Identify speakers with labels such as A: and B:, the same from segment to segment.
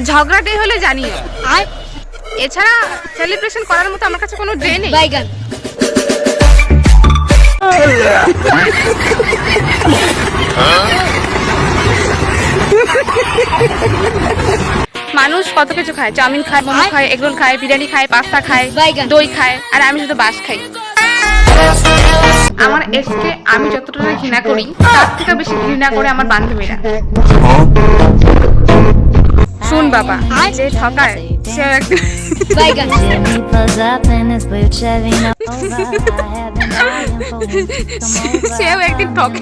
A: ঝগড়াটে হলে জানিও। আর এছাড়া সেলিব্রেশন করার মতো আমার কাছে কোনো ডে নেই। বাইগান। মানুষ কত কিছু খায়, চাউমিন খায়, মোমো খায়, এগরোল খায়, বিরিয়ানি খায়, পাস্তা খায়, দই খায়, আর আমি শুধু বাস খাই। আমার এক্সকে আমি যতটা ঘৃণা করি তার থেকে বেশি ঘৃণা করে আমার বান্ধবীরা। শুন বাবা, যে ঠকায় সেও একদিন সেও একদিন ঠকে।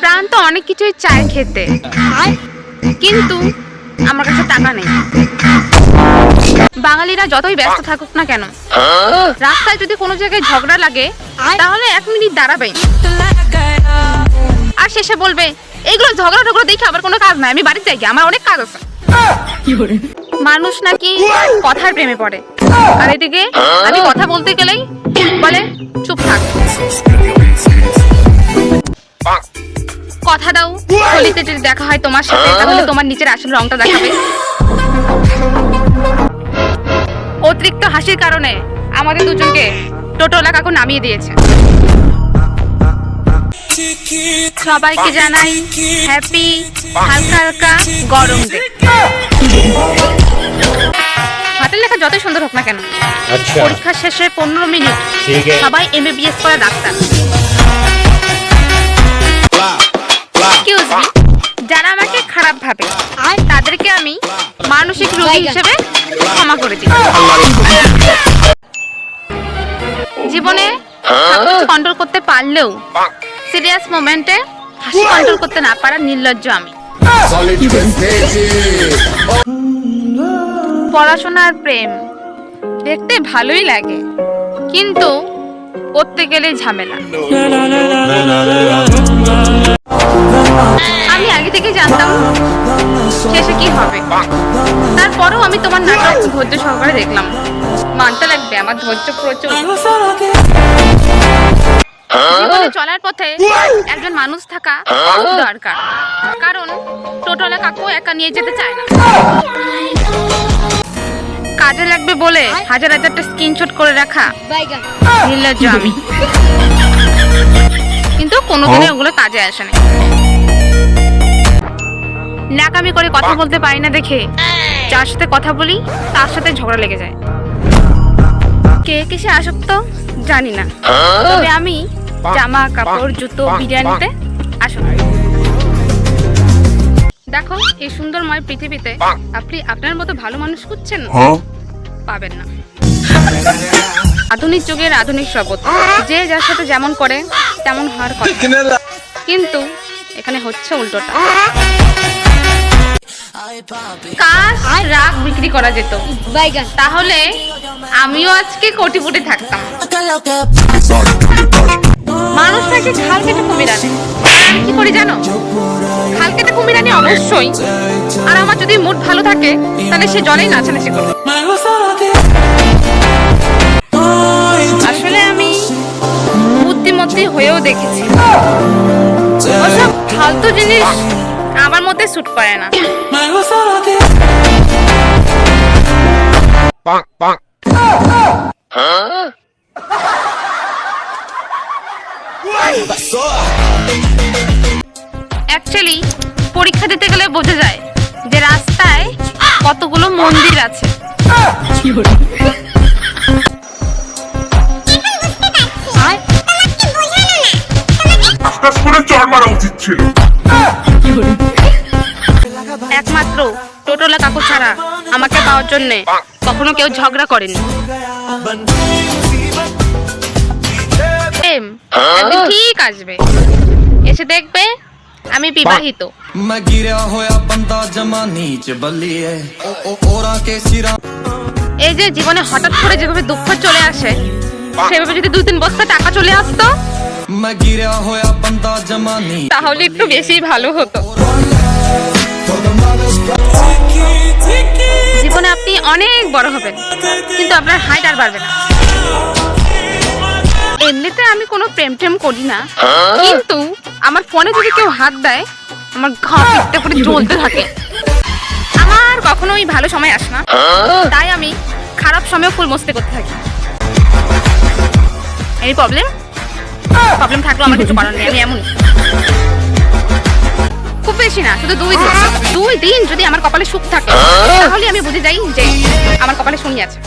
A: প্রাণ তো অনেক কিছুই চায় খেতে, কিন্তু আমার কাছে টাকা নেই। বাঙালিরা যতই ব্যস্ত থাকুক না কেন, রাস্তায় যদি কোনো জায়গায় ঝগড়া লাগে তাহলে 1 মিনিট দাঁড়াবে আর শেষে বলবে এইগুলো ঝগড়া ঝগড়া দেখে আবার কোনো কাজ নাই, আমি বাড়িতে যাই, আমার অনেক কাজ আছে। মানুষ নাকি কথার প্রেমে পড়ে, আর এদিকে আমি কথা বলতে গেলেই বলে চুপ থাক। কথা দাও, হোলিতে যদি দেখা হয় তোমার সাথে তাহলে তোমার নিচের আসল রংটা দেখাবে। অতিরিক্ত হাসির কারণে আমাদের দুজনকে টোটোলা কাকু নামিয়ে দিয়েছে। সবাইকে জানাই হ্যাপি হালকা হালকা গরম ডে। হাতের লেখা যতই সুন্দর হোক না কেন, পরীক্ষা শেষে 15 মিনিট সবাই MBBS করা ডাক্তার। এক্সকিউজ মি, যারা আমাকে খারাপ ভাবে আর তাদেরকে আমি মানসিক রোগী হিসেবে ক্ষমা করে দিই। জীবনে কন্ট্রোল করতে পারলেও সিরিয়াস মোমেন্টে হাসি কন্ট্রোল করতে না পারার নির্লজ্জ আমি। পড়াশোনার প্রেম দেখতে ভালোই লাগে, কিন্তু করতে গেলে ঝামেলা। আমি আগে থেকে জানতাম শেষে কি হবে, তারপরেও আমি তোমার নাটক ধৈর্য সহকারে দেখলাম। মানতে লাগবে আমার ধৈর্য প্রচুর। জীবনে চলার পথে একজন মানুষ থাকা দরকার, কারণ টোটোলা কাকু একা নিয়ে যেতে চায় না। কাজে লাগবে বলে হাজার হাজারটা স্ক্রিনশট করে রাখা নির্লজ্জ আমি, কিন্তু কোনোদিনই ওগুলো কাজে আসে না। নাকামি করে কথা বলতে পারি না দেখে যার সাথে কথা বলি তার সাথে ঝগড়া লেগে যায়। কে কিসে আসক্ত জানি না, তবে আমি জামা কাপড় জুতো বিরিয়ানিতে আসক্ত। দেখো, এই সুন্দরময় পৃথিবীতে আপনি আপনার মতো ভালো মানুষ খুঁজছেন, পাবেন না। আধুনিক যুগের আধুনিক শপথ, যে যার সাথে যেমন করে তেমন হওয়ার কথা, কিন্তু এখানে হচ্ছে উল্টোটা। কাশ রাগ বিক্রি করা যেত, তাহলে আমিও আজকে কোটিপতি থাকতাম। মানুষ নাকি খাল কেটে কুমির আনে, আমি কি করি জানো? খাল কেটে কুমির আনি অবশ্যই, আর আমার যদি মুড ভালো থাকে তাহলে সে জলেই নাচানাচি করবে। আসলে আমি বুদ্ধিমতী হয়েও দেখেছি ওসব ফালতু জিনিস আমার মধ্যে স্যুট করে না। অ্যাকচুয়ালি পরীক্ষা দিতে গেলে বোঝা যায় যে রাস্তায় কতগুলো মন্দির আছে। একমাত্র টোটোলা কাকু ছাড়া আমাকে পাওয়ার জন্য কখনো কেউ ঝগড়া করেনি। একদিন ঠিক আসবে, এসে দেখবে আমি বিবাহিত। এই যে জীবনে হঠাৎ করে যেভাবে দুঃখ চলে আসে, সেভাবে যদি 2-3 বস্তা টাকা চলে আসতো তাহলে একটু বেশি ভালো হতো। জীবনে আপনি অনেক বড় হবেন, কিন্তু আপনার হাইট আর বাড়বে না। এমনিতে আমি কোনো প্রেম টেম করি না, কিন্তু আমার ফোনে যদি কেউ হাত দেয় আমার ঘা পিটতে করে জ্বলতে থাকে। কখনোই ভালো সময় আসে না, তাই আমি খারাপ সময় ফুল মস্তি করতে থাকি। এই প্রবলেম থাকলেও আমার কিছু করার নেই, আমি এমনই। খুব বেশি না, শুধু 2 দিন যদি আমার কপালে সুখ থাকে তাহলে আমি বুঝে যাই যে আমার কপালে শনি আছে।